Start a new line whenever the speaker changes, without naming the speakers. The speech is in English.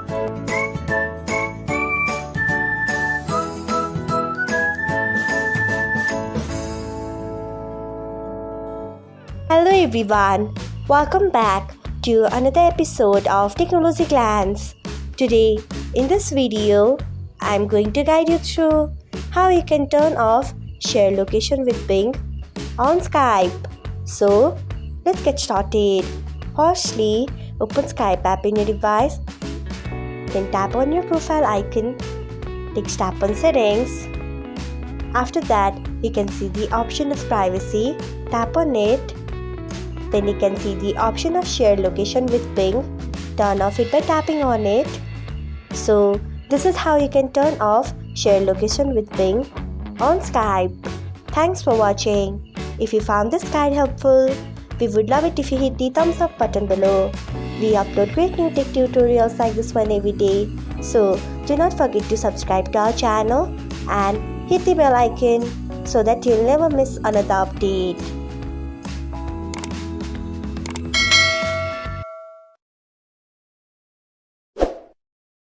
Hello everyone, welcome back to another episode of Technologyglance. Today, in this video, I'm going to guide you through how you can turn off share location with Bing on Skype. So, let's get started. Firstly, open Skype app in your device. Then tap on your profile icon. Next, tap on settings. After that, you can see the option of privacy. Tap on it. Then you can see the option of share location with Bing. Turn off it by tapping on it. So, this is how you can turn off share location with Bing on Skype. Thanks for watching. If you found this guide helpful, we would love it if you hit the thumbs up button below. We upload great new tech tutorials like this one every day. So, do not forget to subscribe to our channel and hit the bell icon so that you'll never miss another update.